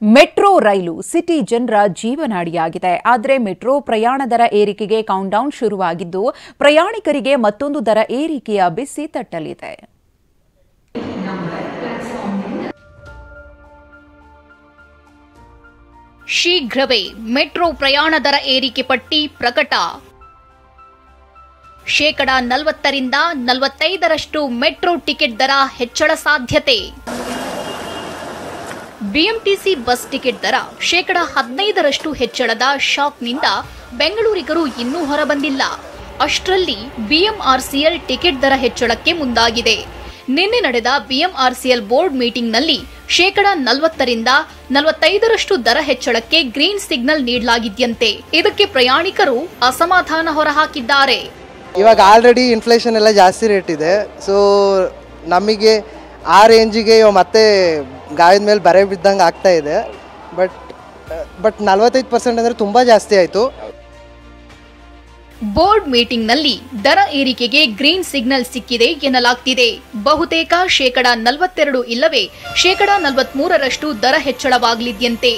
Metro ರೈಲು city ಜನರ ಜೀವನಾಡಿಯಾಗಿದೆ. ಆದರೆ metro ಪ್ರಯಾಣ ದರ ಏರಿಕೆಗೆ ಕೌಂಟ್ಡೌನ್ ಶುರುವಾಗಿದ್ದು ಪ್ರಯಾಣಿಕರಿಗೆ ಮತ್ತೊಂದು ದರ ಏರಿಕೆಯ ಬಿಸಿ ತಟ್ಟಲಿದೆ. ಶೀಘ್ರವೇ ಮೆಟ್ರೋ ಪ್ರಯಾಣ ದರ ಏರಿಕೆ ಪಟ್ಟಿ ಪ್ರಕಟ. 40% 45% ಮೆಟ್ರೋ ಟಿಕೆಟ್ ದರ ಹೆಚ್ಚಳ ಸಾಧ್ಯತೆ. ಬಿಎಂಟಿಸಿ ಬಸ್ ಟಿಕೆಟ್ ದರ 15% ಹೆಚ್ಚಳದ ಶಾಕ್ನಿಂದ ಬೆಂಗಳೂರಿಗರು ಇನ್ನೂ ಹೊರಬಂದಿಲ್ಲ. ಅಷ್ಟರಲ್ಲಿ ಬಿಎಂಆರ್ಸಿಎಲ್ ಟಿಕೆಟ್ ದರ ಹೆಚ್ಚಳಕ್ಕೆ ಮುಂದಾಗಿದೆ. ನಿನ್ನೆ ನಡೆದ ಬಿಎಂಆರ್ಸಿಎಲ್ ಬೋರ್ಡ್ ಮೀಟಿಂಗ್ನಲ್ಲಿ 40% 45% ದರ ಹೆಚ್ಚಳಕ್ಕೆ ಗ್ರೀನ್ ಸಿಗ್ನಲ್ ನೀಡಲಾಗಿದೆಯಂತೆ. ಇದಕ್ಕೆ ಪ್ರಯಾಣಿಕರು ಅಸಮಾಧಾನ ಹೊರಹಾಕಿದ್ದಾರೆ. ಇವಾಗ ಆಲ್ರೆಡಿ ಇನ್ಫ್ಲೇಷನ್ ಎಲ್ಲ ಜಾಸ್ತಿ ರೇಟ್ ಇದೆ. ಸೊ ನಮಗೆ ಆ ರೇಂಜಿಗೆ ಮತ್ತೆ ಗಾಯದ ಮೇಲೆ ಬರೆ ಬಿದ್ದಂಗೆ ಆಗ್ತಾ ಇದೆ. ಬಟ್ 45% ಅಂದರೆ ತುಂಬ ಜಾಸ್ತಿ ಆಯಿತು. ಬೋರ್ಡ್ ಮೀಟಿಂಗ್ನಲ್ಲಿ ದರ ಏರಿಕೆಗೆ ಗ್ರೀನ್ ಸಿಗ್ನಲ್ ಸಿಕ್ಕಿದೆ ಎನ್ನಲಾಗ್ತಿದೆ. ಬಹುತೇಕ 42% ಇಲ್ಲವೇ 43% ದರ ಹೆಚ್ಚಳವಾಗಲಿದೆಯಂತೆ.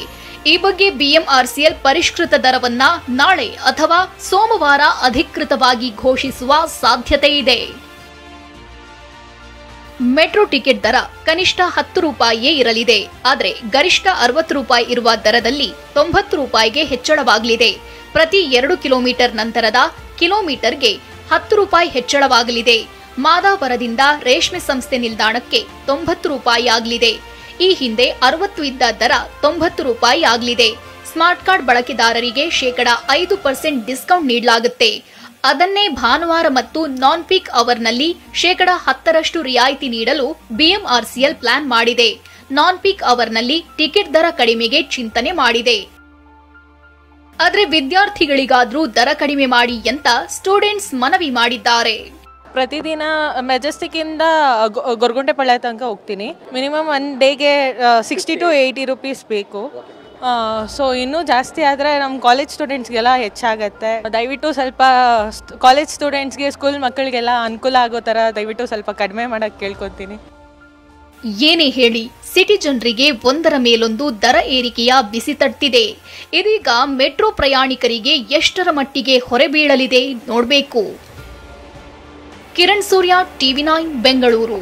ಈ ಬಗ್ಗೆ ಬಿಎಂಆರ್ಸಿಎಲ್ ಪರಿಷ್ಕೃತ ದರವನ್ನ ನಾಳೆ ಅಥವಾ ಸೋಮವಾರ ಅಧಿಕೃತವಾಗಿ ಘೋಷಿಸುವ ಸಾಧ್ಯತೆ ಇದೆ. ಮೆಟ್ರೋ ಟಿಕೆಟ್ ದರ ಕನಿಷ್ಠ 10 ರೂಪಾಯಿಯೇ ಇರಲಿದೆ. ಆದರೆ ಗರಿಷ್ಠ 60 ರೂಪಾಯಿ ಇರುವ ದರದಲ್ಲಿ 90 ರೂಪಾಯಿಗೆ ಹೆಚ್ಚಳವಾಗಲಿದೆ. ಪ್ರತಿ 2 ಕಿಲೋಮೀಟರ್ ನಂತರದ ಕಿಲೋಮೀಟರ್ಗೆ 10 ರೂಪಾಯಿ ಹೆಚ್ಚಳವಾಗಲಿದೆ. ಮಾದಾವರದಿಂದ ರೇಷ್ಮೆ ಸಂಸ್ಥೆ ನಿಲ್ದಾಣಕ್ಕೆ 90 ರೂಪಾಯಿ ಆಗಲಿದೆ. ಈ ಹಿಂದೆ 60 ಇದ್ದ ದರ 90 ರೂಪಾಯಿ ಆಗಲಿದೆ. ಸ್ಮಾರ್ಟ್ ಕಾರ್ಡ್ ಬಳಕೆದಾರರಿಗೆ 5% ಡಿಸ್ಕೌಂಟ್ ನೀಡಲಾಗುತ್ತೆ. ಅದನ್ನೇ ಭಾನುವಾರ ಮತ್ತು ನಾನ್ ಪೀಕ್ ಅವರ್ನಲ್ಲಿ 10% ರಿಯಾಯಿತಿ ನೀಡಲು ಬಿಎಂಆರ್ಸಿಎಲ್ ಪ್ಲಾನ್ ಮಾಡಿದೆ. ನಾನ್ ಪೀಕ್ ಅವರ್ನಲ್ಲಿ ಟಿಕೆಟ್ ದರ ಕಡಿಮೆಗೆ ಚಿಂತನೆ ಮಾಡಿದೆ. ಆದರೆ ವಿದ್ಯಾರ್ಥಿಗಳಿಗಾದ್ರೂ ದರ ಕಡಿಮೆ ಮಾಡಿ ಅಂತ ಸ್ಟೂಡೆಂಟ್ಸ್ ಮನವಿ ಮಾಡಿದ್ದಾರೆ. ಪ್ರತಿದಿನ ಮೆಜೆಸ್ಟಿಕ್ ಇಂದ ಗೊರಗುಂಟೆಪಾಳ್ಯ ತನಕ ಹೋಗ್ತೀನಿ. ಮಿನಿಮಮ್ ಒನ್ ಡೇಗೆ 60 to 80 ರೂಪೀಸ್ ಬೇಕು. ಸೊ ಇನ್ನೂ ಜಾಸ್ತಿ ಆದರೆ ನಮ್ಮ ಕಾಲೇಜ್ ಸ್ಟೂಡೆಂಟ್ಸ್ಗೆಲ್ಲ ಹೆಚ್ಚಾಗತ್ತೆ. ದಯವಿಟ್ಟು ಸ್ವಲ್ಪ ಕಾಲೇಜ್ ಸ್ಟೂಡೆಂಟ್ಸ್ಗೆ, ಸ್ಕೂಲ್ ಮಕ್ಕಳಿಗೆಲ್ಲ ಅನುಕೂಲ ಆಗೋ ಥರ ದಯವಿಟ್ಟು ಸ್ವಲ್ಪ ಕಡಿಮೆ ಮಾಡೋಕ್ಕೆ ಕೇಳ್ಕೊತೀನಿ. ಏನೇ ಹೇಳಿ, ಸಿಟಿ ಜನರಿಗೆ ಒಂದರ ಮೇಲೊಂದು ದರ ಏರಿಕೆಯ ಬಿಸಿ ತಟ್ಟಿದೆ. ಇದೀಗ ಮೆಟ್ರೋ ಪ್ರಯಾಣಿಕರಿಗೆ ಎಷ್ಟರ ಮಟ್ಟಿಗೆ ಹೊರೆ ಬೀಳಲಿದೆ ನೋಡಬೇಕು. ಕಿರಣ್ ಸೂರ್ಯ, TV9 ಬೆಂಗಳೂರು.